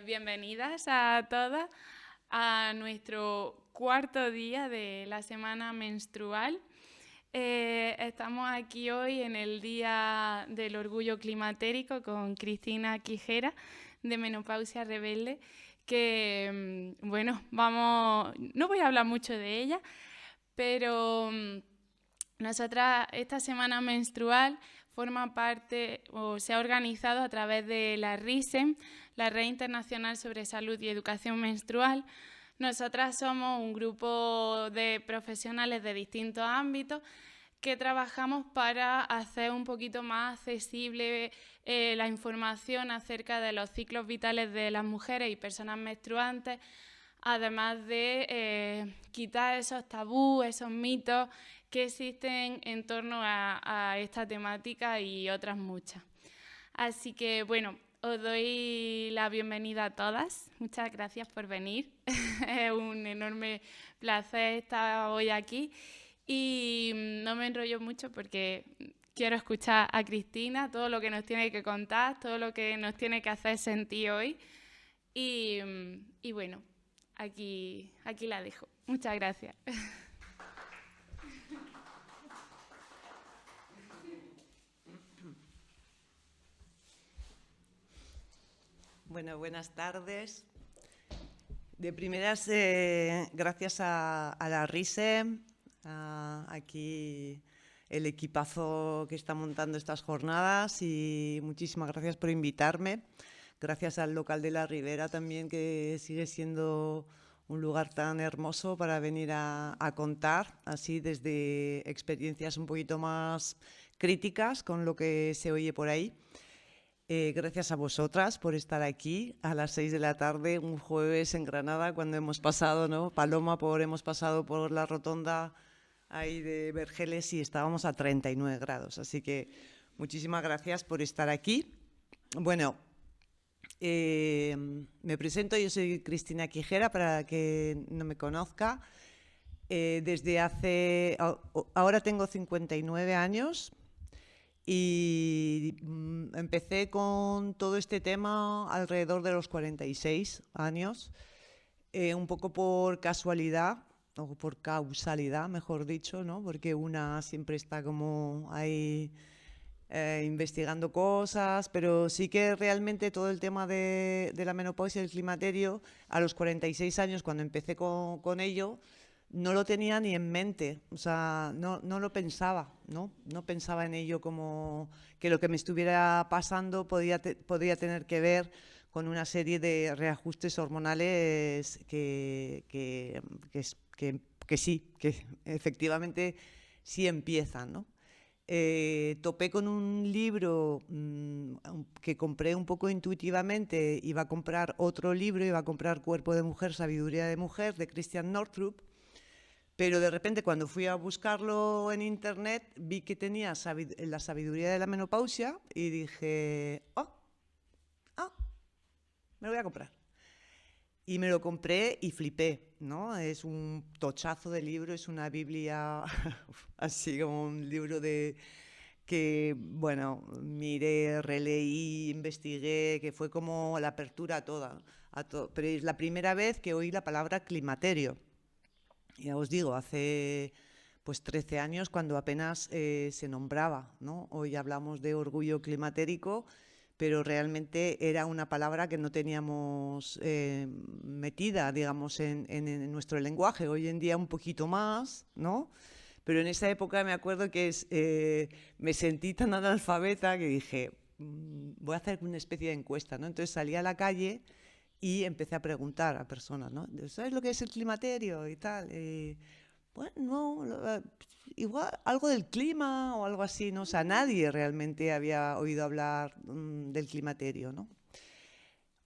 Bienvenidas a todas a nuestro cuarto día de la semana menstrual. Estamos aquí hoy en el Día del Orgullo Climatérico con Cristina Quijera, de Menopausia Rebelde, que, no voy a hablar mucho de ella, pero nosotras esta semana menstrual forma parte o se ha organizado a través de la RISEM, la Red Internacional sobre Salud y Educación Menstrual. Nosotras somos un grupo de profesionales de distintos ámbitos que trabajamos para hacer un poquito más accesible la información acerca de los ciclos vitales de las mujeres y personas menstruantes, además de quitar esos tabús, esos mitos que existen en torno a esta temática y otras muchas. Así que, bueno, os doy la bienvenida a todas. Muchas gracias por venir. Es un enorme placer estar hoy aquí. Y no me enrollo mucho porque quiero escuchar a Cristina, todo lo que nos tiene que contar, todo lo que nos tiene que hacer sentir hoy. Y bueno, aquí la dejo. Muchas gracias. Bueno, buenas tardes. De primeras, gracias a la RISEM, aquí el equipazo que está montando estas jornadas, y muchísimas gracias por invitarme. Gracias al local de la Ribera también, que sigue siendo un lugar tan hermoso para venir a contar, así desde experiencias un poquito más críticas con lo que se oye por ahí. Gracias a vosotras por estar aquí a las 6 de la tarde, un jueves en Granada, cuando hemos pasado, ¿no? Hemos pasado por la rotonda ahí de Vergeles y estábamos a 39 grados. Así que muchísimas gracias por estar aquí. Bueno, me presento, yo soy Cristina Quijera, para que no me conozca. Ahora tengo 59 años. Y empecé con todo este tema alrededor de los 46 años, un poco por casualidad, o por causalidad, mejor dicho, ¿no? Porque una siempre está como ahí investigando cosas, pero sí que realmente todo el tema de la menopausia y el climaterio, a los 46 años, cuando empecé con ello, no lo tenía ni en mente, o sea, no lo pensaba, ¿no? No pensaba en ello como que lo que me estuviera pasando podía tener que ver con una serie de reajustes hormonales que sí, que efectivamente sí empiezan, ¿no? Topé con un libro que compré un poco intuitivamente. Iba a comprar otro libro, iba a comprar Cuerpo de Mujer, Sabiduría de Mujer, de Christian Northrup. Pero de repente, cuando fui a buscarlo en internet, vi que tenía la sabiduría de la menopausia y dije, me lo voy a comprar. Y me lo compré y flipé, ¿no? Es un tochazo de libro, es una Biblia, así como un libro que, bueno, miré, releí, investigué, que fue como la apertura a toda. Pero es la primera vez que oí la palabra climaterio. Ya os digo, hace pues 13 años, cuando apenas se nombraba, ¿no? Hoy hablamos de orgullo climatérico, pero realmente era una palabra que no teníamos metida, digamos, en nuestro lenguaje. Hoy en día un poquito más, ¿no? Pero en esa época me acuerdo que me sentí tan analfabeta que dije, voy a hacer una especie de encuesta, ¿no? Entonces salí a la calle y empecé a preguntar a personas, ¿no? ¿Sabes lo que es el climaterio y tal? Bueno, no, igual algo del clima o algo así, ¿no? O sea, nadie realmente había oído hablar del climaterio, ¿no?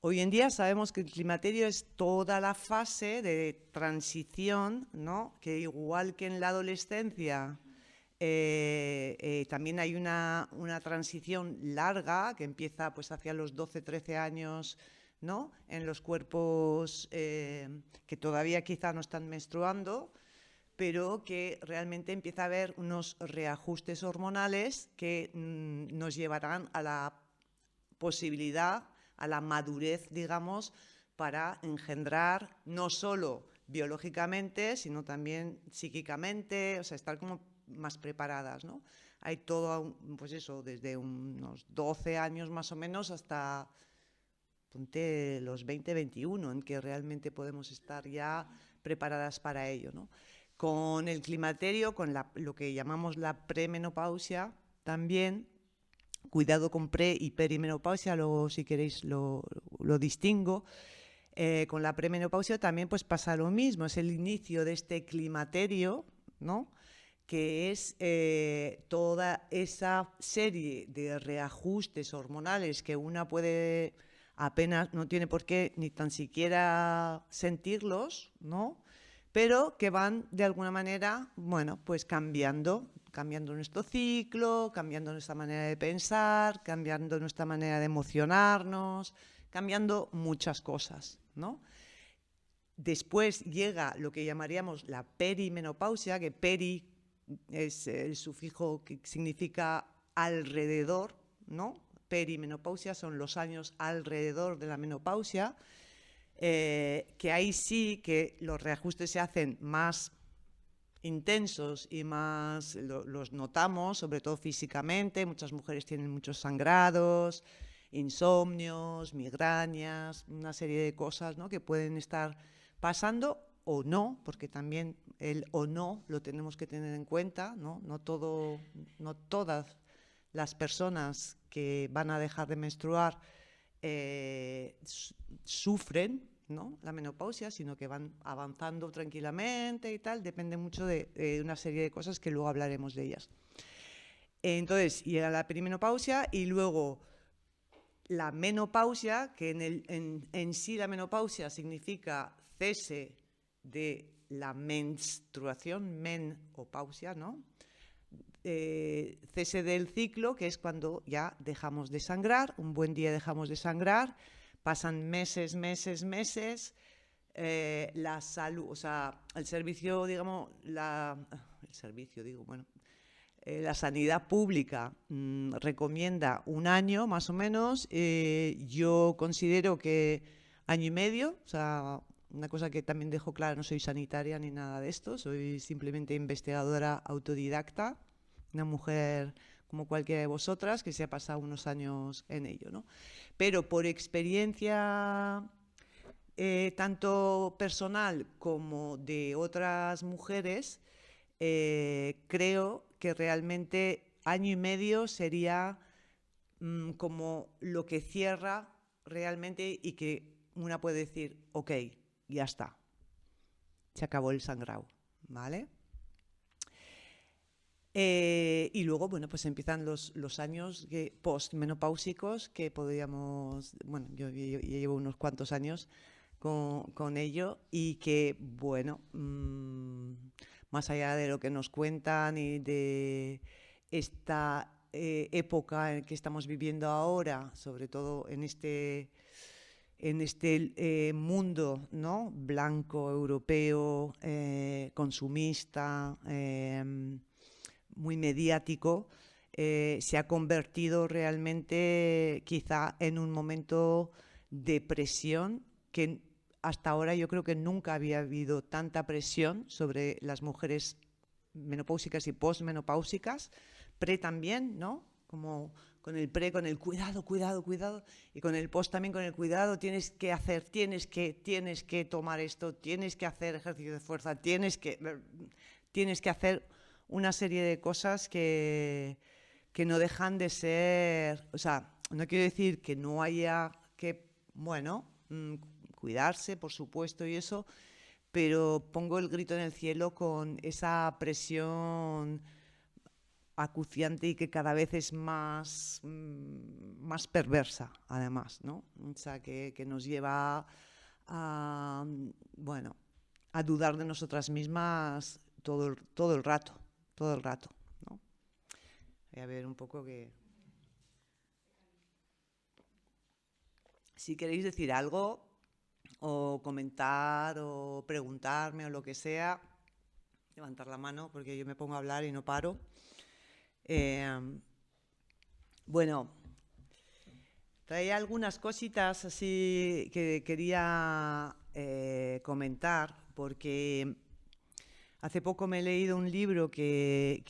Hoy en día sabemos que el climaterio es toda la fase de transición, ¿no? Que igual que en la adolescencia también hay una transición larga que empieza pues hacia los 12, 13 años, ¿no? En los cuerpos que todavía quizá no están menstruando, pero que realmente empieza a haber unos reajustes hormonales que nos llevarán a la posibilidad a la madurez, digamos, para engendrar no solo biológicamente, sino también psíquicamente, o sea, estar como más preparadas, ¿no? Hay todo, pues eso, desde unos 12 años más o menos hasta, ponte, los 20, 21, en que realmente podemos estar ya preparadas para ello, ¿no? Con el climaterio, con lo que llamamos la premenopausia, también, cuidado con pre y perimenopausia, luego si queréis lo distingo. Con la premenopausia también pues pasa lo mismo, es el inicio de este climaterio, ¿no? Que es toda esa serie de reajustes hormonales que una puede apenas, no tiene por qué ni tan siquiera sentirlos, ¿no? Pero que van de alguna manera, bueno, pues cambiando nuestro ciclo, cambiando nuestra manera de pensar, cambiando nuestra manera de emocionarnos, cambiando muchas cosas, ¿no? Después llega lo que llamaríamos la perimenopausia, que peri es el sufijo que significa alrededor, ¿no? Perimenopausia son los años alrededor de la menopausia, que ahí sí que los reajustes se hacen más intensos y más los notamos, sobre todo físicamente. Muchas mujeres tienen muchos sangrados, insomnios, migrañas, una serie de cosas, ¿no?, que pueden estar pasando o no, porque también el o no lo tenemos que tener en cuenta, ¿no? No todas las personas que van a dejar de menstruar sufren, ¿no?, la menopausia, sino que van avanzando tranquilamente y tal, depende mucho de una serie de cosas que luego hablaremos de ellas. Entonces llega la perimenopausia y luego la menopausia, que en sí la menopausia significa cese de la menstruación, menopausia, ¿no? Cese del ciclo, que es cuando ya dejamos de sangrar, un buen día dejamos de sangrar, pasan meses, la salud, o sea, el servicio, digamos, la sanidad pública recomienda un año más o menos. Yo considero que año y medio, o sea, una cosa que también dejo clara, no soy sanitaria ni nada de esto, soy simplemente investigadora autodidacta, una mujer como cualquiera de vosotras que se ha pasado unos años en ello, ¿no? Pero por experiencia tanto personal como de otras mujeres, creo que realmente año y medio sería como lo que cierra realmente y que una puede decir, ok, ya está, se acabó el sangrado, ¿vale? Y luego, bueno, pues empiezan los años postmenopáusicos que podríamos, bueno, yo llevo unos cuantos años con ello y que, bueno, más allá de lo que nos cuentan y de esta época en que estamos viviendo ahora, sobre todo en este mundo, ¿no?, blanco, europeo, consumista, muy mediático, se ha convertido realmente quizá en un momento de presión que hasta ahora yo creo que nunca había habido tanta presión sobre las mujeres menopáusicas y postmenopáusicas, pre también, ¿no? Como con el pre, con el cuidado, y con el post también con el cuidado, tienes que hacer, tienes que tomar esto, tienes que hacer ejercicio de fuerza, tienes que hacer una serie de cosas que no dejan de ser, o sea, no quiero decir que no haya que, bueno, cuidarse, por supuesto, y eso, pero pongo el grito en el cielo con esa presión acuciante y que cada vez es más perversa, además, ¿no? O sea, que nos lleva a, bueno, a dudar de nosotras mismas todo el rato, ¿no? Voy a ver un poco que... Si queréis decir algo, o comentar, o preguntarme, o lo que sea, levantar la mano, porque yo me pongo a hablar y no paro. Bueno, Traía algunas cositas así que quería comentar, porque hace poco me he leído un libro que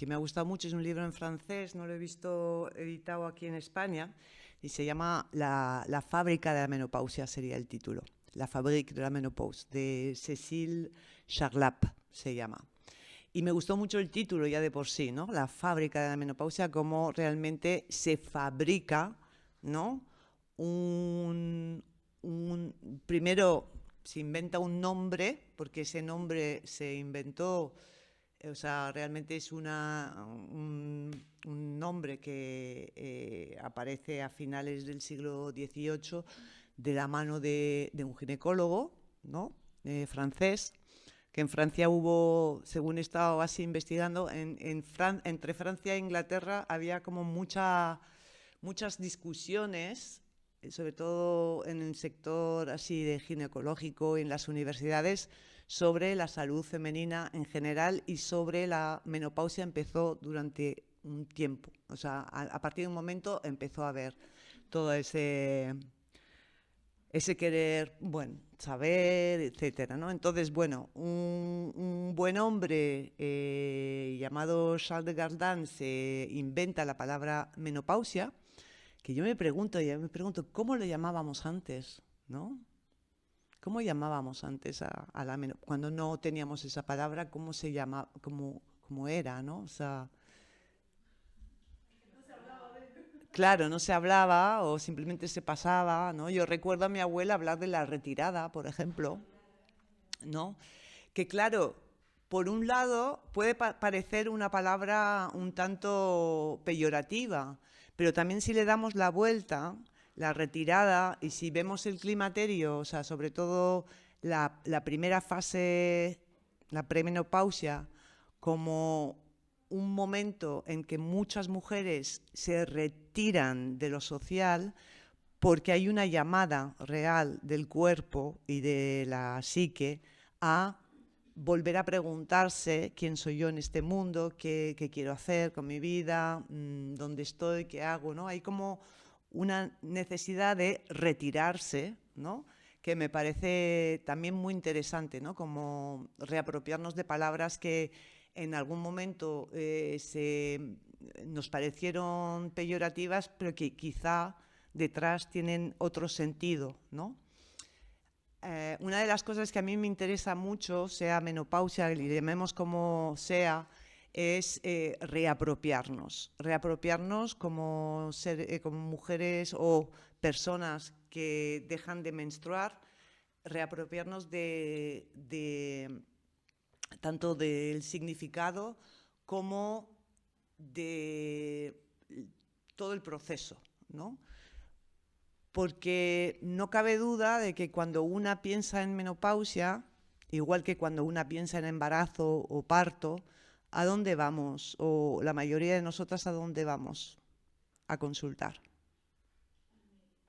me ha gustado mucho, es un libro en francés, no lo he visto editado aquí en España, y se llama La fábrica de la menopausia, sería el título. La Fabrique de la Ménopause, de Cécile Charlap, se llama. Y me gustó mucho el título ya de por sí, ¿no? La fábrica de la menopausia, cómo realmente se fabrica, ¿no? Primero se inventa un nombre, porque ese nombre se inventó, o sea, realmente es un nombre que aparece a finales del siglo XVIII de la mano de un ginecólogo, ¿no? Francés, que en Francia hubo, según he estado así investigando, entre Francia e Inglaterra había como muchas discusiones, sobre todo en el sector así de ginecológico, en las universidades, sobre la salud femenina en general, y sobre la menopausia empezó durante un tiempo. O sea, a partir de un momento empezó a haber todo ese querer, bueno, saber, etcétera, ¿no? Entonces, bueno, un buen hombre llamado Charles de Gardin se inventa la palabra menopausia, que yo me pregunto, ¿cómo lo llamábamos antes, no? ¿Cómo llamábamos antes a la menopausia? Cuando no teníamos esa palabra, ¿cómo se llamaba, cómo era, no? O sea, claro, no se hablaba o simplemente se pasaba, ¿no? Yo recuerdo a mi abuela hablar de la retirada, por ejemplo, ¿no? Que claro, por un lado puede parecer una palabra un tanto peyorativa, pero también si le damos la vuelta, la retirada, y si vemos el climaterio, o sea, sobre todo la primera fase, la premenopausia, como un momento en que muchas mujeres se retiran de lo social porque hay una llamada real del cuerpo y de la psique a volver a preguntarse quién soy yo en este mundo, qué quiero hacer con mi vida, dónde estoy, qué hago, ¿no? Hay como una necesidad de retirarse, ¿no? Que me parece también muy interesante, ¿no? Como reapropiarnos de palabras que en algún momento nos parecieron peyorativas, pero que quizá detrás tienen otro sentido, ¿no? Una de las cosas que a mí me interesa mucho, sea menopausia, y llamemos como sea, es reapropiarnos como mujeres o personas que dejan de menstruar, reapropiarnos tanto del significado como de todo el proceso, ¿no? Porque no cabe duda de que cuando una piensa en menopausia, igual que cuando una piensa en embarazo o parto, ¿a dónde vamos? O la mayoría de nosotras, ¿a dónde vamos a consultar?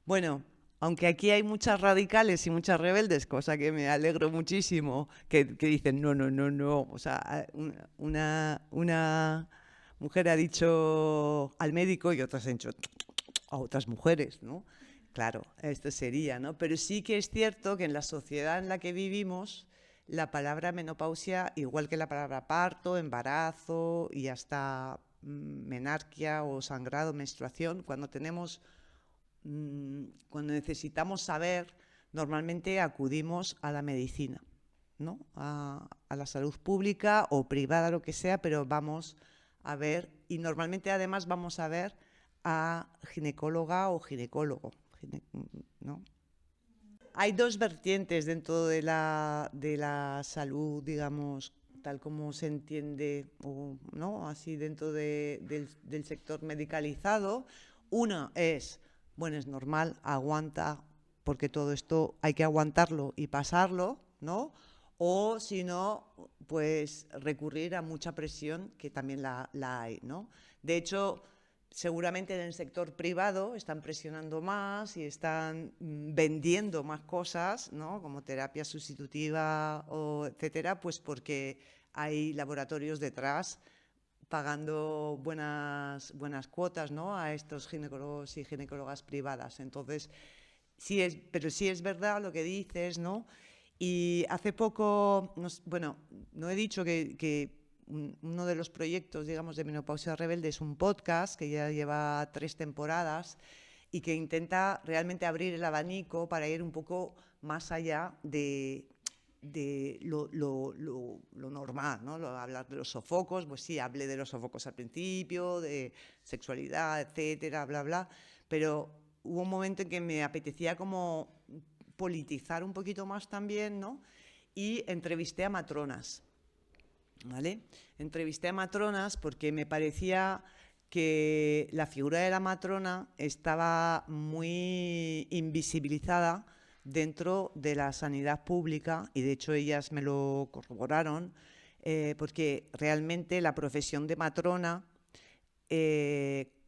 Bueno, aunque aquí hay muchas radicales y muchas rebeldes, cosa que me alegro muchísimo, que dicen no, no, no, no. O sea, una mujer ha dicho al médico y otras han dicho a otras mujeres, ¿no? Claro, esto sería, ¿no? Pero sí que es cierto que en la sociedad en la que vivimos, la palabra menopausia, igual que la palabra parto, embarazo y hasta menarquia o sangrado, menstruación, cuando necesitamos saber, normalmente acudimos a la medicina, ¿no? A la salud pública o privada, lo que sea, pero vamos a ver, y normalmente además vamos a ver a ginecóloga o ginecólogo, ¿no? Hay dos vertientes dentro de la salud, digamos, tal como se entiende, ¿no? Así dentro del sector medicalizado. Una es, bueno, es normal, aguanta, porque todo esto hay que aguantarlo y pasarlo, ¿no? O si no, pues recurrir a mucha presión, que también la hay, ¿no? De hecho, seguramente en el sector privado están presionando más y están vendiendo más cosas, ¿no? Como terapia sustitutiva o etcétera, pues porque hay laboratorios detrás pagando buenas cuotas, ¿no?, a estos ginecólogos y ginecólogas privadas. Entonces, pero sí es verdad lo que dices, ¿no? Y hace poco, bueno, no he dicho que uno de los proyectos, digamos, de Menopausia Rebelde es un podcast que ya lleva 3 temporadas y que intenta realmente abrir el abanico para ir un poco más allá de lo normal, ¿no? Hablar de los sofocos, pues sí, hablé de los sofocos al principio, de sexualidad, etcétera, bla, bla, pero hubo un momento en que me apetecía como politizar un poquito más también, ¿no? Y entrevisté a matronas, ¿vale? Entrevisté a matronas porque me parecía que la figura de la matrona estaba muy invisibilizada dentro de la sanidad pública, y de hecho ellas me lo corroboraron, porque realmente la profesión de matrona,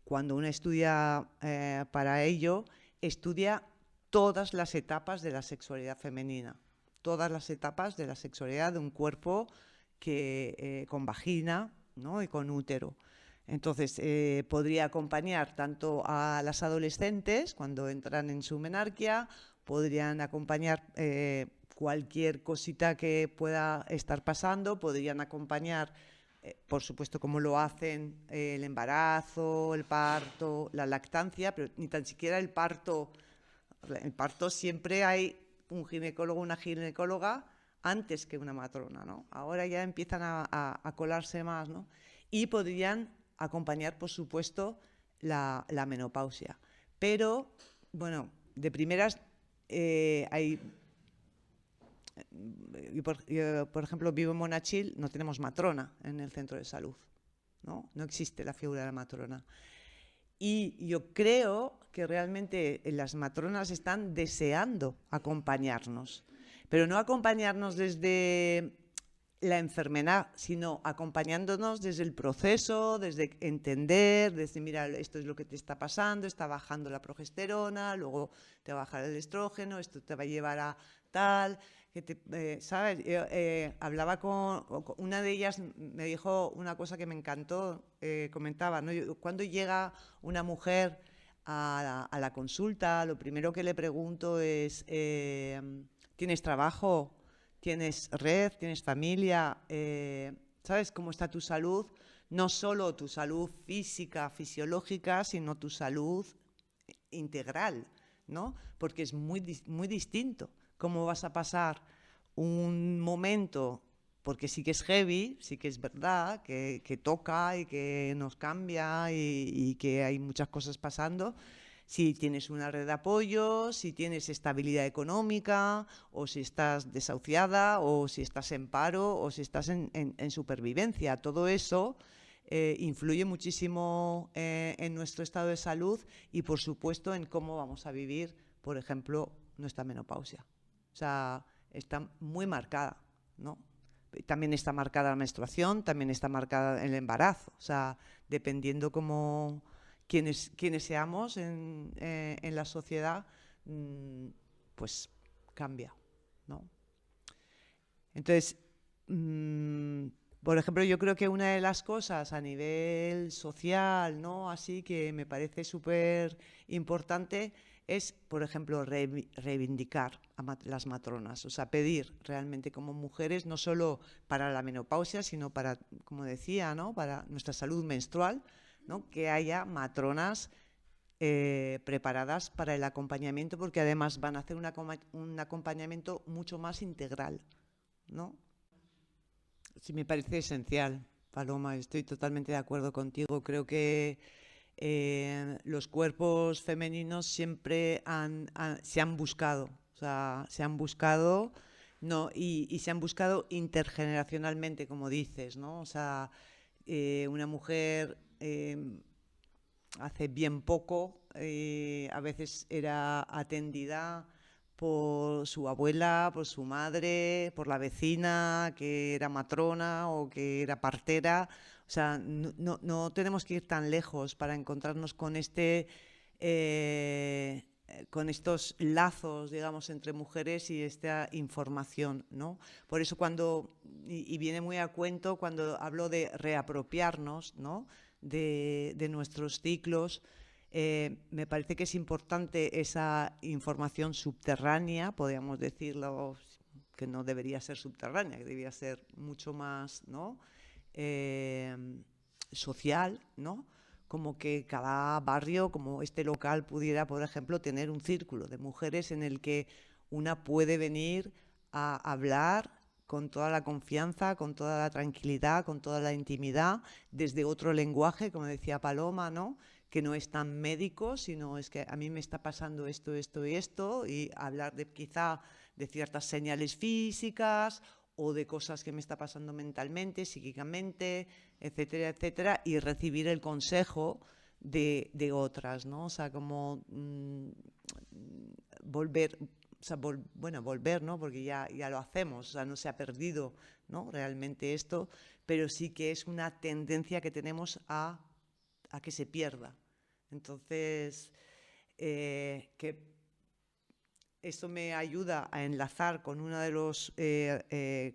cuando uno estudia para ello, estudia todas las etapas de la sexualidad femenina, todas las etapas de la sexualidad de un cuerpo con vagina, ¿no?, y con útero. Entonces, podría acompañar tanto a las adolescentes cuando entran en su menarquia, podrían acompañar cualquier cosita que pueda estar pasando, podrían acompañar, por supuesto, como lo hacen, el embarazo, el parto, la lactancia, pero ni tan siquiera el parto. El parto siempre hay un ginecólogo, una ginecóloga antes que una matrona, ¿no? Ahora ya empiezan a colarse más, ¿no? Y podrían acompañar, por supuesto, la menopausia. Pero, bueno, de primeras yo, por ejemplo, vivo en Monachil, no tenemos matrona en el centro de salud, ¿no? No existe la figura de la matrona. Y yo creo que realmente las matronas están deseando acompañarnos, pero no acompañarnos desde la enfermedad, sino acompañándonos desde el proceso, desde entender, desde mira, esto es lo que te está pasando, está bajando la progesterona, luego te va a bajar el estrógeno, esto te va a llevar a tal, ¿sabes? Yo, hablaba con una de ellas, me dijo una cosa que me encantó, comentaba, ¿no? Cuando llega una mujer a la consulta, lo primero que le pregunto es, ¿tienes trabajo? ¿Tienes red? ¿Tienes familia? ¿Sabes cómo está tu salud? No solo tu salud física, fisiológica, sino tu salud integral, ¿no? Porque es muy distinto cómo vas a pasar un momento, porque sí que es heavy, sí que es verdad, que toca y que nos cambia y que hay muchas cosas pasando. Si tienes una red de apoyo, si tienes estabilidad económica, o si estás desahuciada, o si estás en paro, o si estás en supervivencia. Todo eso influye muchísimo en nuestro estado de salud y, por supuesto, en cómo vamos a vivir, por ejemplo, nuestra menopausia. O sea, está muy marcada, ¿no? También está marcada la menstruación, también está marcada el embarazo. O sea, dependiendo cómo quienes seamos en la sociedad, pues cambia, ¿no? Entonces, por ejemplo, yo creo que una de las cosas a nivel social, ¿no?, así que me parece súper importante es, por ejemplo, reivindicar a las matronas, o sea, pedir realmente como mujeres, no solo para la menopausia, sino para, como decía, ¿no?, para nuestra salud menstrual, ¿no?, que haya matronas preparadas para el acompañamiento, porque además van a hacer un acompañamiento mucho más integral, ¿no? Sí, me parece esencial, Paloma, estoy totalmente de acuerdo contigo. Creo que los cuerpos femeninos siempre se han buscado, o sea, se han buscado, no, y se han buscado intergeneracionalmente, como dices, ¿no? O sea, una mujer hace bien poco a veces era atendida por su abuela, por su madre, por la vecina que era matrona o que era partera. O sea, no tenemos que ir tan lejos para encontrarnos con este con estos lazos, digamos, entre mujeres y esta información, ¿no? Por eso y viene muy a cuento cuando hablo de reapropiarnos, ¿no? de nuestros ciclos. Me parece que es importante esa información subterránea, podríamos decirlo, que no debería ser subterránea, que debería ser mucho más, ¿no? Social, ¿no? Como que cada barrio, como este local, pudiera, por ejemplo, tener un círculo de mujeres en el que una puede venir a hablar con toda la confianza, con toda la tranquilidad, con toda la intimidad, desde otro lenguaje, como decía Paloma, ¿no? Que no es tan médico, sino es que a mí me está pasando esto, esto y esto, y hablar de quizá de ciertas señales físicas o de cosas que me está pasando mentalmente, psíquicamente, etcétera, etcétera, y recibir el consejo de otras, ¿no? O sea, como volver, o sea, volver, ¿no? Porque ya lo hacemos, o sea, no se ha perdido, ¿no? Realmente esto, pero sí que es una tendencia que tenemos a que se pierda. Entonces, que esto me ayuda a enlazar con una de las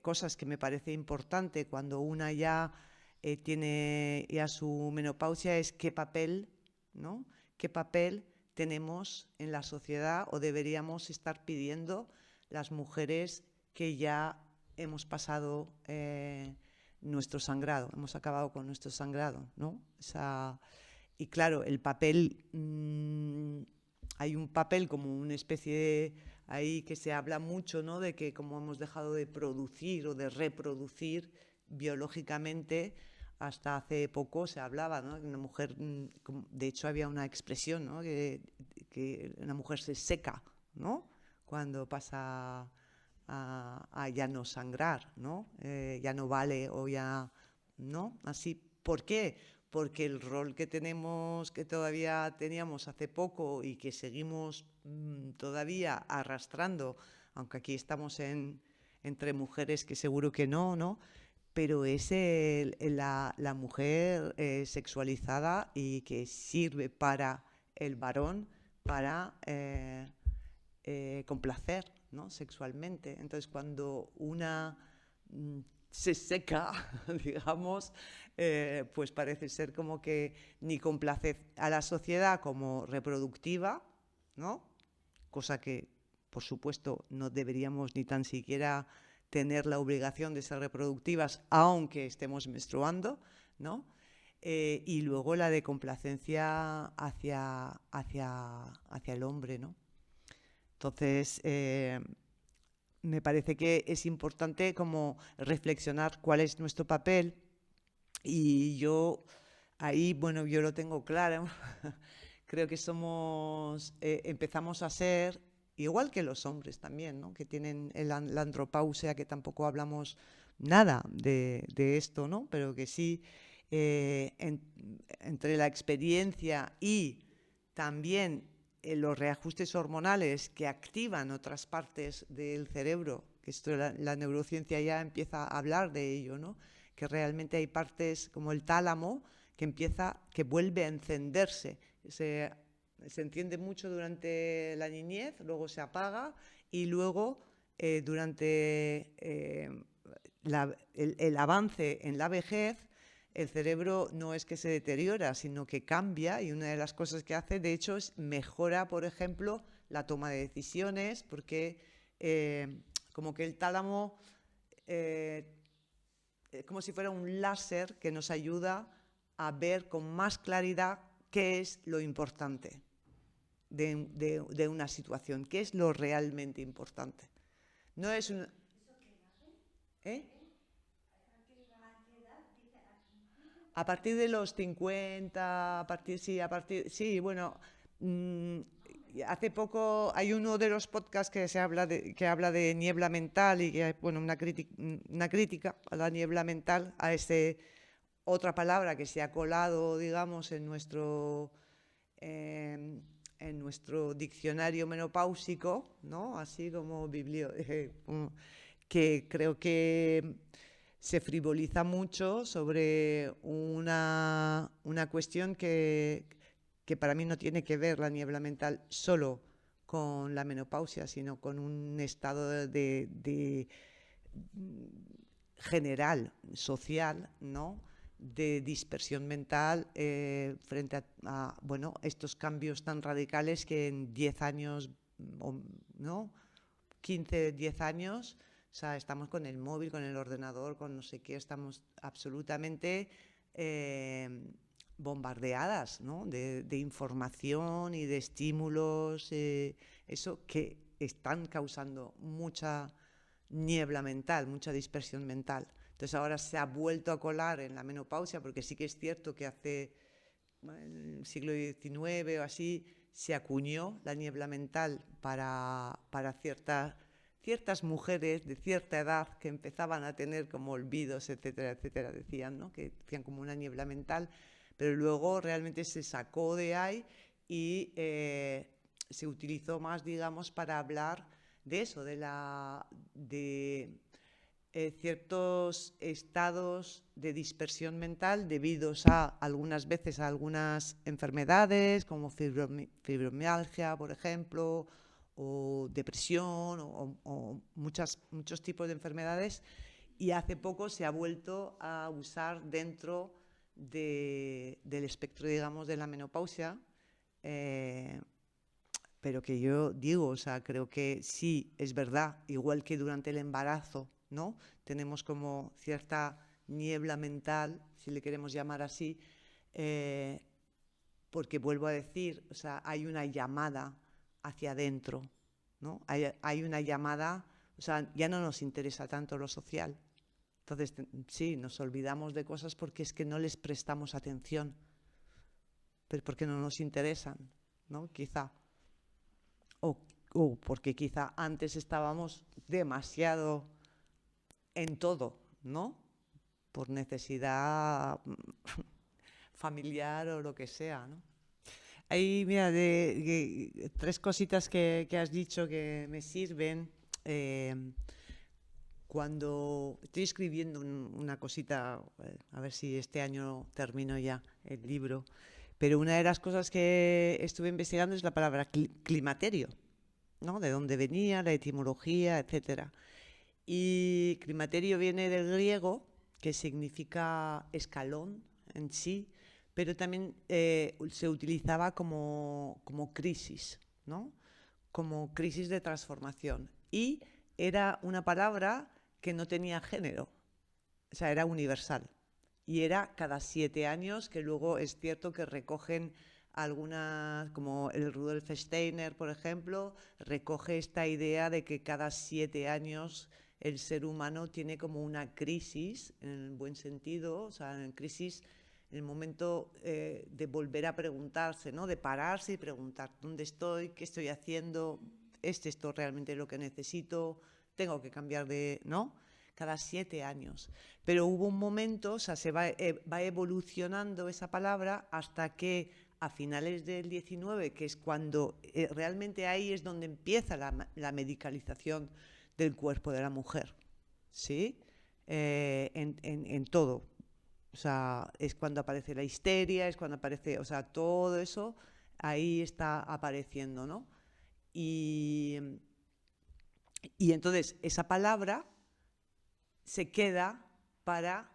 cosas que me parece importante cuando una ya tiene ya su menopausia, es qué papel, ¿no? ¿Qué papel tenemos en la sociedad o deberíamos estar pidiendo las mujeres que ya hemos pasado nuestro sangrado, hemos acabado con nuestro sangrado, ¿no? Y claro, el papel, hay un papel como una especie de, ahí que se habla mucho, ¿no? De que como hemos dejado de producir o de reproducir biológicamente, hasta hace poco se hablaba, ¿no? Que una mujer, de hecho había una expresión, ¿no? Que una mujer se seca, ¿no? Cuando pasa a ya no sangrar, ¿no? Ya no vale o ya, ¿no? Así, ¿por qué? Porque el rol que tenemos, que todavía teníamos hace poco y que seguimos todavía arrastrando, aunque aquí estamos entre mujeres que seguro que no, ¿no? Pero es la mujer sexualizada y que sirve para el varón para complacer, ¿no? Sexualmente. Entonces, cuando una se seca, digamos, pues parece ser como que ni complace a la sociedad como reproductiva, ¿no? Cosa que, por supuesto, no deberíamos ni tan siquiera tener la obligación de ser reproductivas, aunque estemos menstruando, ¿no? Y luego la de complacencia hacia el hombre, ¿no? Entonces, me parece que es importante como reflexionar cuál es nuestro papel y yo ahí, bueno, yo lo tengo claro. Creo que empezamos a ser, igual que los hombres también, ¿no? Que tienen la andropausia, que tampoco hablamos nada de esto, ¿no? Pero que sí, entre la experiencia y también los reajustes hormonales que activan otras partes del cerebro, que esto la neurociencia ya empieza a hablar de ello, ¿no? Que realmente hay partes como el tálamo que vuelve a encenderse. Se enciende mucho durante la niñez, luego se apaga y luego durante el avance en la vejez, el cerebro no es que se deteriora, sino que cambia, y una de las cosas que hace, de hecho, es mejora, por ejemplo, la toma de decisiones, porque como que el tálamo como si fuera un láser que nos ayuda a ver con más claridad qué es lo importante de una situación, qué es lo realmente importante. No es un... ¿Eh? A partir de los 50, sí, bueno, hace poco hay uno de los podcasts que habla de niebla mental y que, bueno, una crítica a la niebla mental, a otra palabra que se ha colado, digamos, en nuestro diccionario menopáusico, ¿no? Así como que creo que se frivoliza mucho sobre una cuestión que para mí no tiene que ver la niebla mental solo con la menopausia, sino con un estado de general, social, ¿no? De dispersión mental frente bueno, estos cambios tan radicales que en 10 años, ¿no? 15, 10 años, o sea, estamos con el móvil, con el ordenador, con no sé qué, estamos absolutamente bombardeadas, ¿no? de información y de estímulos, eso que están causando mucha niebla mental, mucha dispersión mental. Entonces ahora se ha vuelto a colar en la menopausia, porque sí que es cierto que hace el siglo XIX o así se acuñó la niebla mental para ciertas mujeres de cierta edad que empezaban a tener como olvidos, etcétera, etcétera, decían, ¿no? Que decían como una niebla mental, pero luego realmente se sacó de ahí y se utilizó más, digamos, para hablar de eso, de ciertos estados de dispersión mental debidos a algunas veces a algunas enfermedades como fibromialgia, por ejemplo, o depresión o muchos tipos de enfermedades, y hace poco se ha vuelto a usar dentro del espectro, digamos, de la menopausia. Pero que yo digo, o sea, creo que sí, es verdad, igual que durante el embarazo, ¿no? Tenemos como cierta niebla mental, si le queremos llamar así, porque vuelvo a decir, o sea, hay una llamada hacia adentro, ¿no? Hay una llamada, o sea, ya no nos interesa tanto lo social. Entonces, sí, nos olvidamos de cosas porque es que no les prestamos atención, pero porque no nos interesan, ¿no? Quizá. O porque quizá antes estábamos demasiado en todo, ¿no? Por necesidad familiar o lo que sea, ¿no? Ahí, mira, tres cositas que has dicho que me sirven. Cuando estoy escribiendo una cosita, a ver si este año termino ya el libro, pero una de las cosas que estuve investigando es la palabra climaterio, ¿no? De dónde venía, la etimología, etcétera. Y climaterio viene del griego, que significa escalón en sí, pero también se utilizaba como crisis, ¿no? Como crisis de transformación. Y era una palabra que no tenía género, o sea, era universal. Y era cada 7 años, que luego es cierto que recogen algunas, como el Rudolf Steiner, por ejemplo, recoge esta idea de que cada 7 años el ser humano tiene como una crisis, en el buen sentido, o sea, en crisis, en el momento de volver a preguntarse, ¿no? De pararse y preguntar, ¿dónde estoy? ¿Qué estoy haciendo? ¿Es esto realmente lo que necesito? ¿Tengo que cambiar de...? ¿No? Cada 7 años. Pero hubo un momento, o sea, se va evolucionando esa palabra hasta que a finales del 19, que es cuando realmente ahí es donde empieza la medicalización del cuerpo de la mujer, ¿sí? En todo. O sea, es cuando aparece la histeria, es cuando aparece, o sea, todo eso ahí está apareciendo, ¿no? Y entonces esa palabra se queda para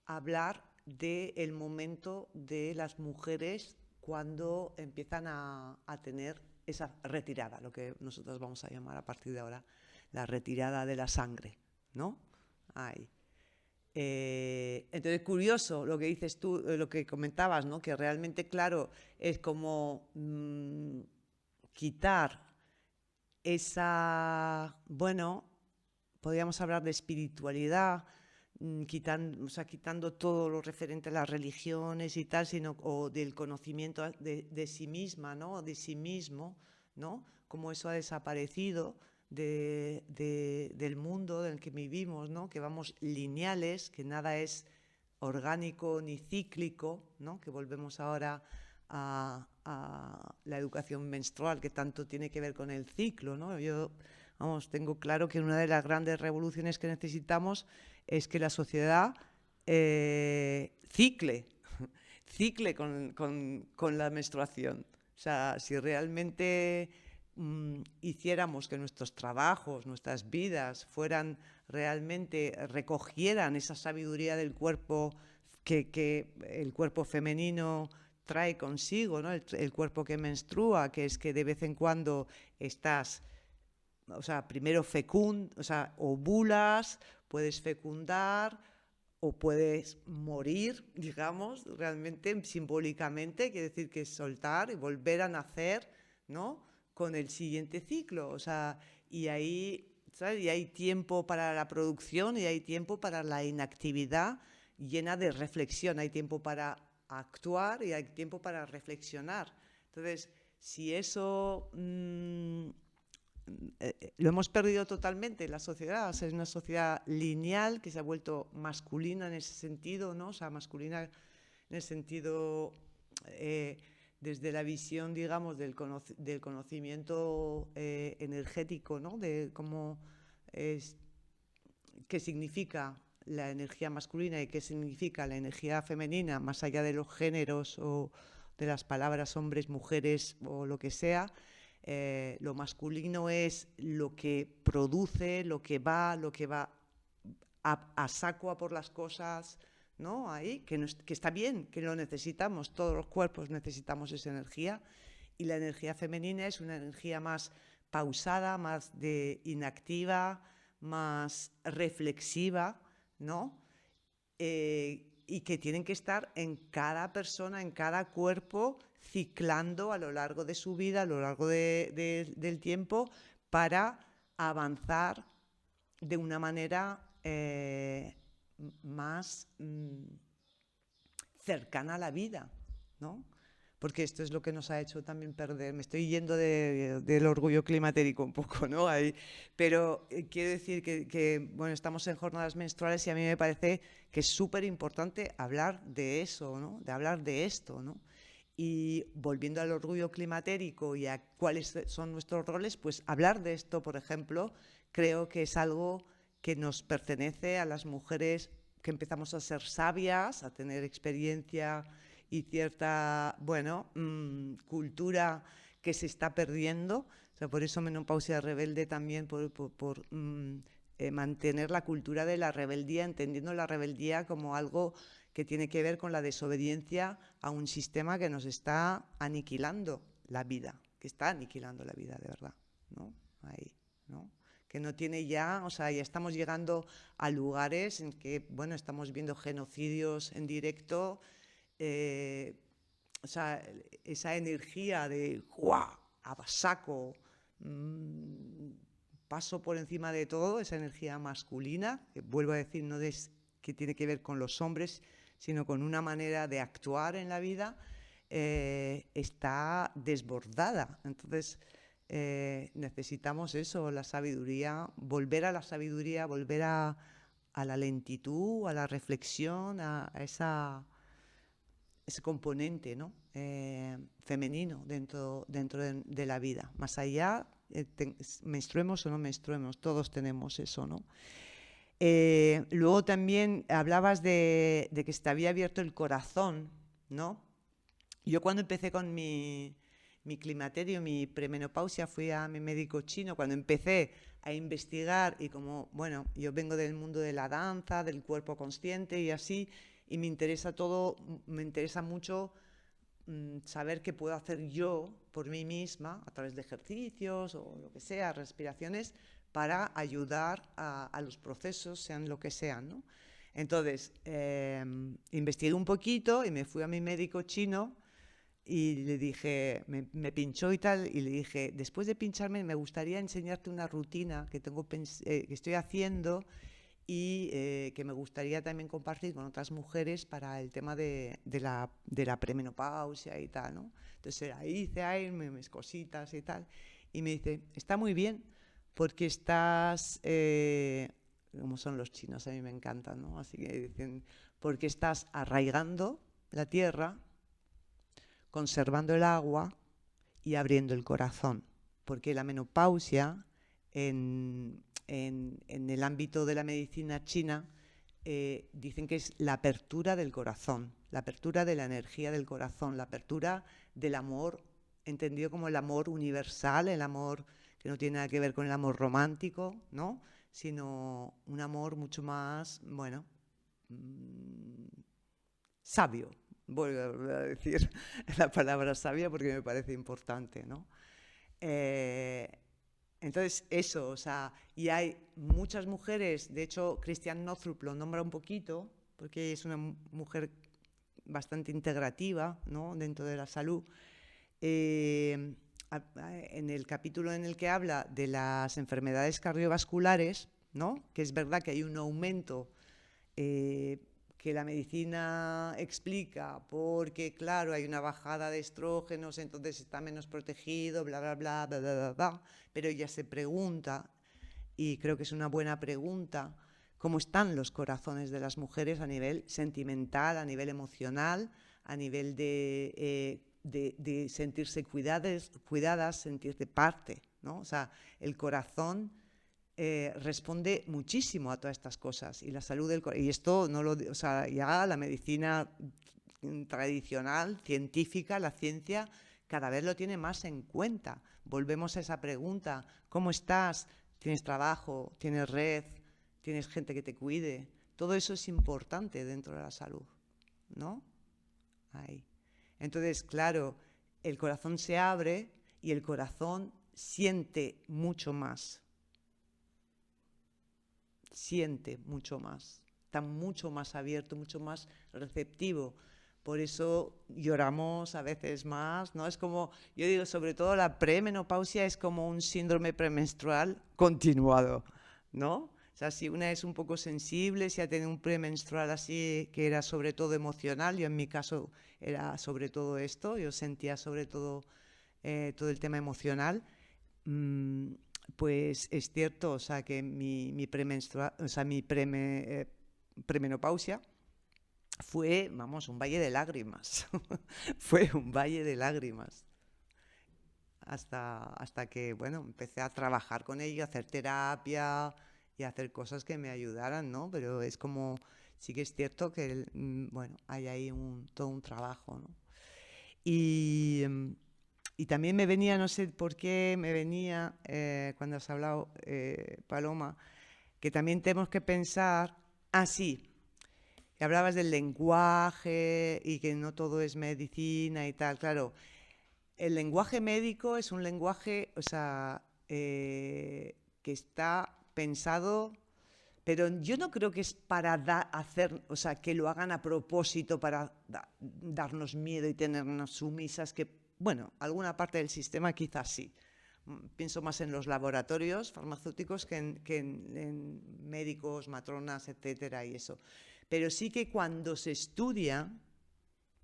hablar del momento de las mujeres cuando empiezan a tener esa retirada, lo que nosotros vamos a llamar a partir de ahora la retirada de la sangre, ¿no? Ahí. Entonces, curioso lo que dices tú, lo que comentabas, ¿no? Que realmente, claro, es como quitar esa, bueno, podríamos hablar de espiritualidad, quitando, o sea, quitando todo lo referente a las religiones y tal, sino, o del conocimiento de sí misma, ¿no? De sí mismo, ¿no? Como eso ha desaparecido del mundo en el que vivimos, ¿no? Que vamos lineales, que nada es orgánico ni cíclico, ¿no? Que volvemos ahora a la educación menstrual, que tanto tiene que ver con el ciclo, ¿no? Yo, vamos, tengo claro que una de las grandes revoluciones que necesitamos es que la sociedad cicle con la menstruación. O sea, si realmente hiciéramos que nuestros trabajos, nuestras vidas fueran realmente, recogieran esa sabiduría del cuerpo que el cuerpo femenino trae consigo, ¿no? El cuerpo que menstrua, que es que de vez en cuando estás, o sea, primero ovulas, puedes fecundar o puedes morir, digamos, realmente, simbólicamente, quiere decir que es soltar y volver a nacer, ¿no? Con el siguiente ciclo, o sea, y ahí, ¿sabes? Y hay tiempo para la producción y hay tiempo para la inactividad llena de reflexión, hay tiempo para actuar y hay tiempo para reflexionar. Entonces, si eso lo hemos perdido totalmente en la sociedad, o sea, es una sociedad lineal que se ha vuelto masculina en ese sentido, ¿no? O sea, masculina en el sentido desde la visión, digamos, del conocimiento energético, ¿no? De cómo es, qué significa la energía masculina y qué significa la energía femenina, más allá de los géneros o de las palabras hombres, mujeres o lo que sea. Lo masculino es lo que produce, lo que va a saco a por las cosas, ¿no? Ahí, que está bien, que lo necesitamos, todos los cuerpos necesitamos esa energía, y la energía femenina es una energía más pausada, más inactiva, más reflexiva, ¿no? Y que tienen que estar en cada persona, en cada cuerpo, ciclando a lo largo de su vida, a lo largo del tiempo, para avanzar de una manera más cercana a la vida, ¿no? Porque esto es lo que nos ha hecho también perder. Me estoy yendo del orgullo climatérico un poco, ¿no? Ahí, pero quiero decir bueno, estamos en jornadas menstruales y a mí me parece que es súper importante hablar de eso, ¿no? De hablar de esto, ¿no? Y volviendo al orgullo climatérico y a cuáles son nuestros roles, pues hablar de esto, por ejemplo, creo que es algo que nos pertenece a las mujeres que empezamos a ser sabias, a tener experiencia y cierta, bueno, cultura que se está perdiendo. O sea, por eso Menopausia Rebelde también, por mantener la cultura de la rebeldía, entendiendo la rebeldía como algo que tiene que ver con la desobediencia a un sistema que nos está aniquilando la vida, que está aniquilando la vida de verdad, ¿no? Ahí, ¿no? Que no tiene ya, o sea, ya estamos llegando a lugares en que, bueno, estamos viendo genocidios en directo, o sea, esa energía de ¡guau! A saco, paso por encima de todo, esa energía masculina, que vuelvo a decir, no es que tiene que ver con los hombres, sino con una manera de actuar en la vida, está desbordada. Entonces, necesitamos eso, la sabiduría, volver a la sabiduría, volver a la lentitud, a la reflexión, a ese componente, ¿no? Femenino dentro de la vida. Más allá, menstruemos o no menstruemos, todos tenemos eso, ¿no? Luego también hablabas de que se te había abierto el corazón, ¿no? Yo cuando empecé con mi climaterio, mi premenopausia, fui a mi médico chino. Cuando empecé a investigar y como, bueno, yo vengo del mundo de la danza, del cuerpo consciente y así, y me interesa mucho saber qué puedo hacer yo por mí misma a través de ejercicios o lo que sea, respiraciones, para ayudar a los procesos, sean lo que sean, ¿no? Entonces, investigué un poquito y me fui a mi médico chino y le dije, me pinchó y tal, y le dije, después de pincharme me gustaría enseñarte una rutina que estoy haciendo y que me gustaría también compartir con otras mujeres para el tema de la premenopausia y tal, ¿no? Entonces hice ahí mis cositas y tal, y me dice, está muy bien, porque estás, como son los chinos, a mí me encantan, ¿no? Así que dicen, porque estás arraigando la tierra, conservando el agua y abriendo el corazón, porque la menopausia en el ámbito de la medicina china dicen que es la apertura del corazón, la apertura de la energía del corazón, la apertura del amor entendido como el amor universal, el amor que no tiene nada que ver con el amor romántico, ¿no? Sino un amor mucho más, bueno, sabio. Voy a decir la palabra sabia porque me parece importante, ¿no? Eh, entonces, eso, o sea, y hay muchas mujeres, de hecho, Christiane Northrup lo nombra un poquito, porque es una mujer bastante integrativa, ¿no?, dentro de la salud. En el capítulo en el que habla de las enfermedades cardiovasculares, ¿no?, que es verdad que hay un aumento que la medicina explica porque, claro, hay una bajada de estrógenos, entonces está menos protegido, bla, bla, bla, bla, bla, bla, bla. Pero ella se pregunta, y creo que es una buena pregunta, cómo están los corazones de las mujeres a nivel sentimental, a nivel emocional, a nivel de sentirse cuidadas, sentirse parte, ¿no? O sea, el corazón responde muchísimo a todas estas cosas, y la salud del corazón, y esto no lo, o sea, ya la medicina tradicional, científica, la ciencia cada vez lo tiene más en cuenta. Volvemos a esa pregunta: ¿cómo estás? ¿Tienes trabajo? ¿Tienes red? ¿Tienes gente que te cuide? Todo eso es importante dentro de la salud, ¿no? Ahí. Entonces, claro, el corazón se abre y el corazón siente mucho más. Siente mucho más. Está mucho más abierto, mucho más receptivo. Por eso lloramos a veces más, ¿no? Es como, yo digo, sobre todo la premenopausia es como un síndrome premenstrual continuado, ¿no? O sea, si una es un poco sensible, si ha tenido un premenstrual así, que era sobre todo emocional, yo en mi caso era sobre todo esto, yo sentía sobre todo todo el tema emocional, pues es cierto, o sea, que mi premenopausia fue, vamos, un valle de lágrimas. Fue un valle de lágrimas. Hasta que, bueno, empecé a trabajar con ello, a hacer terapia y a hacer cosas que me ayudaran, ¿no? Pero es como, sí que es cierto que, bueno, hay ahí todo un trabajo, ¿no? Y, y también me venía, no sé por qué, me venía, cuando has hablado, Paloma, que también tenemos que pensar, sí, que hablabas del lenguaje y que no todo es medicina y tal. Claro, el lenguaje médico es un lenguaje, o sea, que está pensado, pero yo no creo que es para hacer, o sea, que lo hagan a propósito para darnos miedo y tenernos sumisas, que, bueno, alguna parte del sistema quizás sí. Pienso más en los laboratorios farmacéuticos que en médicos, matronas, etcétera, y eso. Pero sí que cuando se estudia,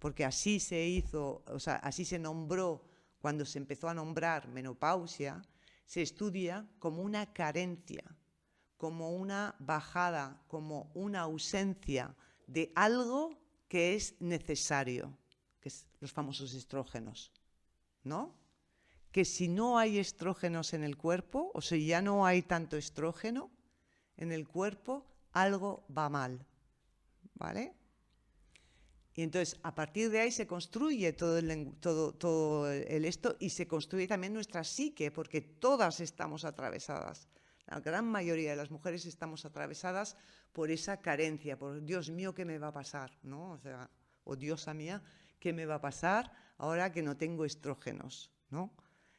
porque así se hizo, o sea, así se nombró cuando se empezó a nombrar menopausia, se estudia como una carencia, como una bajada, como una ausencia de algo que es necesario, que es los famosos estrógenos, ¿no? Que si no hay estrógenos en el cuerpo, o sea, ya no hay tanto estrógeno en el cuerpo, algo va mal, ¿vale? Y entonces, a partir de ahí se construye todo el esto, y se construye también nuestra psique, porque todas estamos atravesadas. La gran mayoría de las mujeres estamos atravesadas por esa carencia, por Dios mío, ¿qué me va a pasar? ¿No? O sea, oh diosa mía, ¿qué me va a pasar ahora que no tengo estrógenos? ¿No?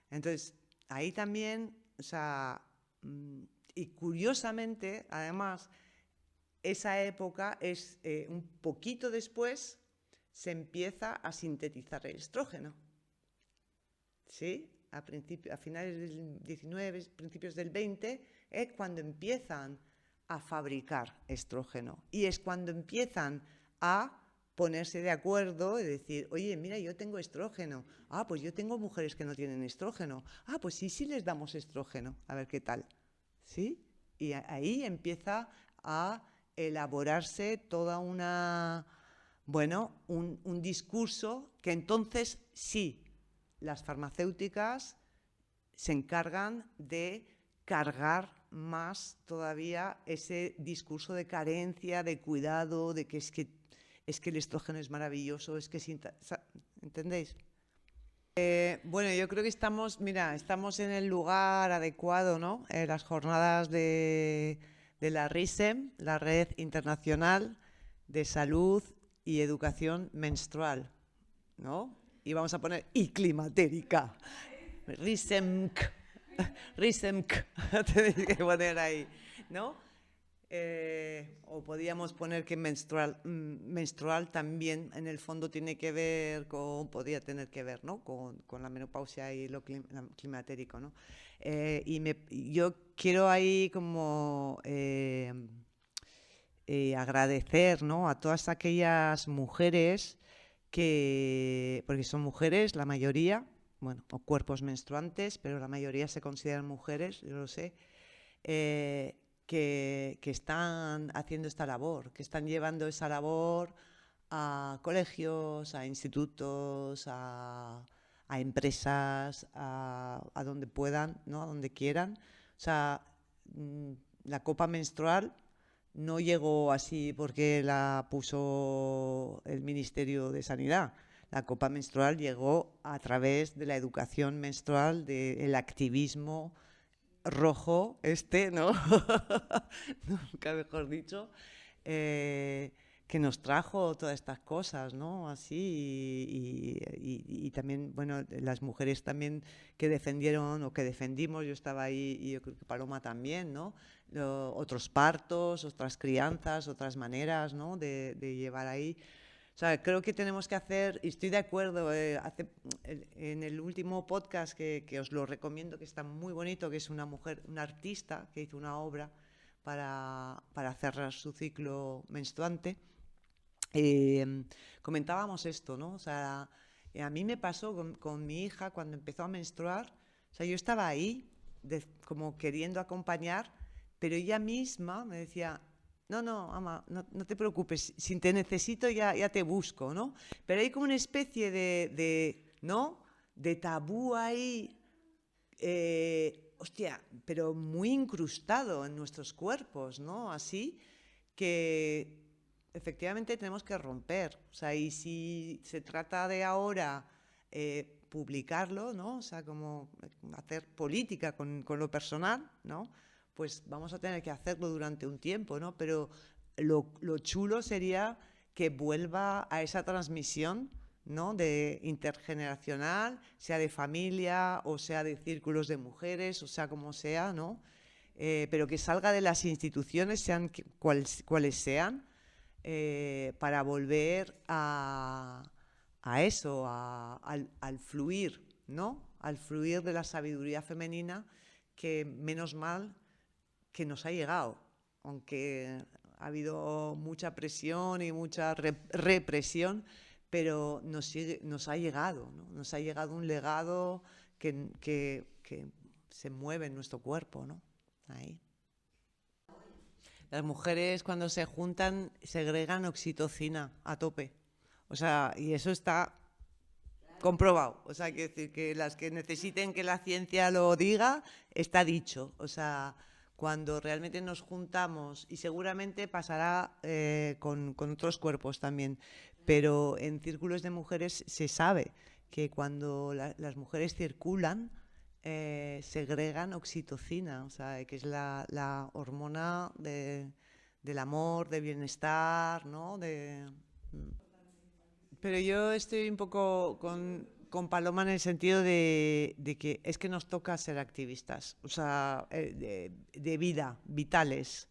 Entonces, ahí también, o sea, y curiosamente, además, esa época es un poquito después se empieza a sintetizar el estrógeno. ¿Sí? A finales del 19, principios del 20, es cuando empiezan a fabricar estrógeno. Y es cuando empiezan a ponerse de acuerdo y decir, oye, mira, yo tengo estrógeno. Pues yo tengo mujeres que no tienen estrógeno. Pues sí les damos estrógeno. A ver qué tal. ¿Sí? Y ahí empieza a elaborarse toda un discurso que entonces sí, las farmacéuticas se encargan de cargar más todavía ese discurso de carencia, de cuidado, de que es que el estrógeno es maravilloso, es que ¿entendéis? Bueno, yo creo que estamos en el lugar adecuado, ¿no? Las jornadas de la RISEM, la Red Internacional de Salud y Educación Menstrual, ¿no? Y vamos a poner y climatérica. RISEMC, RISEMC, tenéis que poner ahí, ¿no? O podíamos poner que menstrual también en el fondo tiene que ver podría tener que ver, ¿no? Con la menopausia y lo climatérico, ¿no? Yo quiero ahí como agradecer, ¿no? A todas aquellas mujeres porque son mujeres, la mayoría, bueno, o cuerpos menstruantes, pero la mayoría se consideran mujeres, yo lo sé, eh, que están haciendo esta labor, que están llevando esa labor a colegios, a institutos, a empresas, a donde puedan, ¿no? A donde quieran. O sea, la copa menstrual no llegó así porque la puso el Ministerio de Sanidad. La copa menstrual llegó a través de la educación menstrual, del activismo rojo, ¿no? Nunca mejor dicho, que nos trajo todas estas cosas, ¿no? Así, y también, bueno, las mujeres también que defendieron o que defendimos, yo estaba ahí y yo creo que Paloma también, ¿no? Otros partos, otras crianzas, otras maneras, ¿no? De llevar ahí. O sea, creo que tenemos que hacer, y estoy de acuerdo, en el último podcast que os lo recomiendo, que está muy bonito, que es una mujer, una artista que hizo una obra para cerrar su ciclo menstruante, comentábamos esto, ¿no? O sea, a mí me pasó con mi hija cuando empezó a menstruar, o sea, yo estaba ahí como queriendo acompañar, pero ella misma me decía, no, no, ama, no te preocupes, si te necesito ya te busco, ¿no? Pero hay como una especie ¿no? De tabú ahí, hostia, pero muy incrustado en nuestros cuerpos, ¿no? Así que efectivamente tenemos que romper. O sea, y si se trata de ahora publicarlo, ¿no? O sea, como hacer política con lo personal, ¿no? Pues vamos a tener que hacerlo durante un tiempo, ¿no? Pero lo chulo sería que vuelva a esa transmisión, ¿no? De intergeneracional, sea de familia o sea de círculos de mujeres, o sea como sea, ¿no? Pero que salga de las instituciones, sean cuales sean, para volver a eso, al fluir, ¿no? Al fluir de la sabiduría femenina que menos mal que nos ha llegado, aunque ha habido mucha presión y mucha represión, pero nos ha llegado, ¿no? Nos ha llegado un legado que se mueve en nuestro cuerpo, ¿no? Ahí. Las mujeres cuando se juntan segregan oxitocina a tope. O sea, y eso está comprobado. O sea, quiero decir que las que necesiten que la ciencia lo diga, está dicho. O sea, cuando realmente nos juntamos, y seguramente pasará con otros cuerpos también, pero en círculos de mujeres se sabe que cuando las mujeres circulan, segregan oxitocina, o sea, que es la hormona del amor, de bienestar, ¿no? Pero yo estoy un poco con Paloma en el sentido de que es que nos toca ser activistas, o sea, de vida, vitales,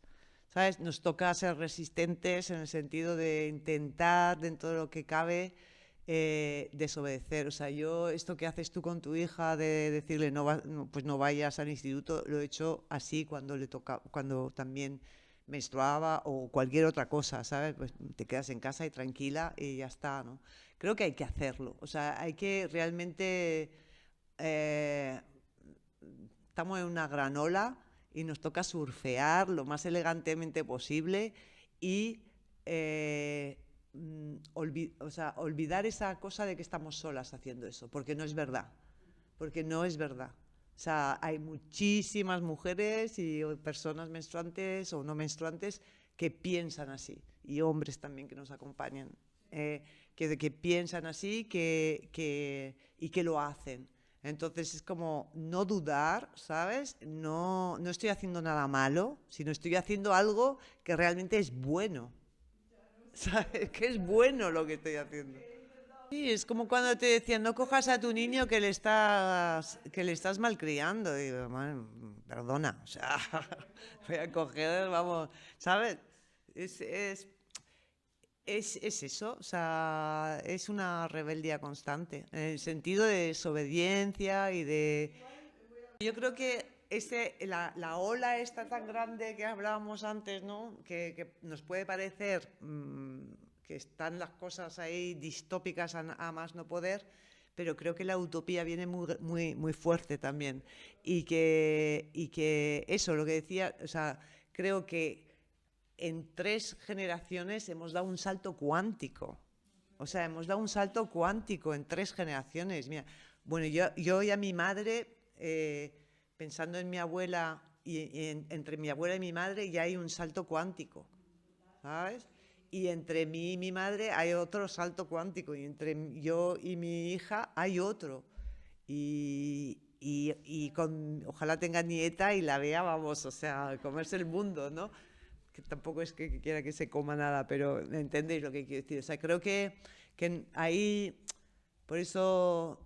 ¿sabes? Nos toca ser resistentes en el sentido de intentar, dentro de lo que cabe, desobedecer. O sea, yo esto que haces tú con tu hija de decirle pues no vayas al instituto, lo he hecho así cuando le toca, cuando también menstruaba o cualquier otra cosa, ¿sabes? Pues te quedas en casa y tranquila y ya está, ¿no? Creo que hay que hacerlo. O sea, hay que realmente eh, estamos en una gran ola y nos toca surfear lo más elegantemente posible y o sea, olvidar esa cosa de que estamos solas haciendo eso, porque no es verdad, porque no es verdad. O sea, hay muchísimas mujeres y personas menstruantes o no menstruantes que piensan así, y hombres también que nos acompañan. que piensan así y que lo hacen. Entonces es como no dudar, ¿sabes? No, no estoy haciendo nada malo, sino estoy haciendo algo que realmente es bueno. ¿Sabes? Que es bueno lo que estoy haciendo. Sí, es como cuando te decían, no cojas a tu niño que le estás malcriando. Digo, "Man, perdona, o sea, voy a coger, vamos, ¿sabes? Es, es, es eso, o sea, es una rebeldía constante, en el sentido de desobediencia y de... Yo creo que la ola esta tan grande que hablábamos antes, ¿no? Que nos puede parecer que están las cosas ahí distópicas a más no poder, pero creo que la utopía viene muy fuerte también. Y que eso, lo que decía, o sea, creo que en 3 generaciones hemos dado un salto cuántico. O sea, hemos dado un salto cuántico en 3 generaciones. Mira, bueno, yo y a mi madre, pensando en mi abuela entre mi abuela y mi madre ya hay un salto cuántico, ¿sabes? Y entre mí y mi madre hay otro salto cuántico y entre yo y mi hija hay otro. Ojalá tenga nieta y la vea, vamos, o sea, comerse el mundo, ¿no? Que tampoco es que quiera que se coma nada, pero entendéis lo que quiero decir. O sea, creo que ahí, por eso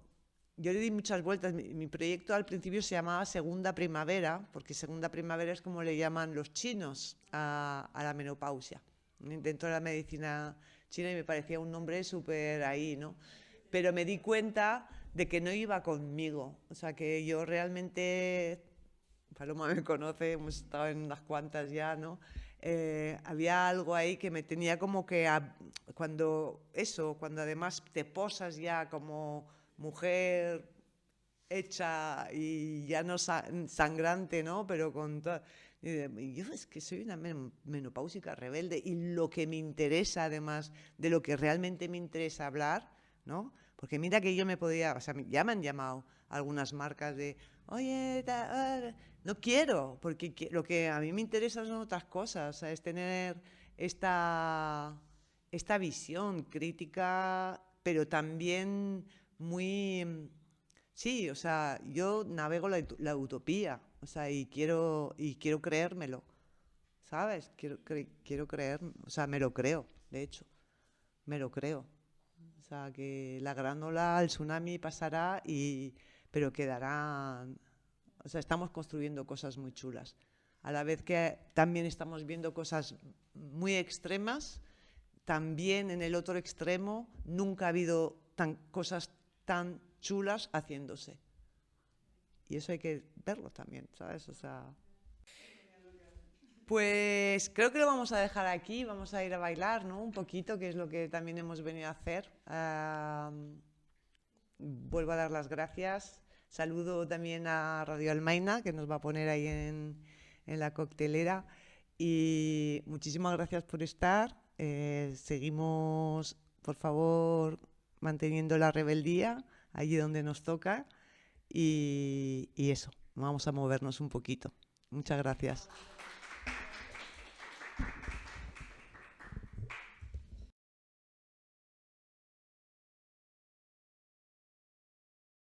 yo le di muchas vueltas. Mi proyecto al principio se llamaba Segunda Primavera, porque Segunda Primavera es como le llaman los chinos a la menopausia, dentro de la medicina china, y me parecía un nombre súper ahí, ¿no? Pero me di cuenta de que no iba conmigo. O sea, que yo realmente, Paloma me conoce, hemos estado en unas cuantas ya, ¿no? Había algo ahí que me tenía como que, cuando además te posas ya como mujer hecha y ya no sangrante, ¿no? Pero con todo... Y yo es que soy una menopáusica rebelde y lo que me interesa, además de lo que realmente me interesa hablar, ¿no? Porque mira que yo me podía, o sea, ya me han llamado algunas marcas de, oye, no quiero, porque lo que a mí me interesa son otras cosas, o sea, es tener esta visión crítica, pero también muy... Sí, o sea, yo navego la utopía, o sea, y quiero creérmelo, ¿sabes? Quiero creer, o sea, me lo creo, de hecho, me lo creo. O sea, que la gran ola, el tsunami pasará pero quedarán, o sea, estamos construyendo cosas muy chulas. A la vez que también estamos viendo cosas muy extremas, también en el otro extremo nunca ha habido cosas tan chulas haciéndose. Y eso hay que verlo también, ¿sabes? O sea... Pues creo que lo vamos a dejar aquí, vamos a ir a bailar, ¿no? Un poquito, que es lo que también hemos venido a hacer. Vuelvo a dar las gracias. Saludo también a Radio Almaina, que nos va a poner ahí en la coctelera. Y muchísimas gracias por estar. Seguimos, por favor, manteniendo la rebeldía allí donde nos toca. Y eso, vamos a movernos un poquito. Muchas gracias.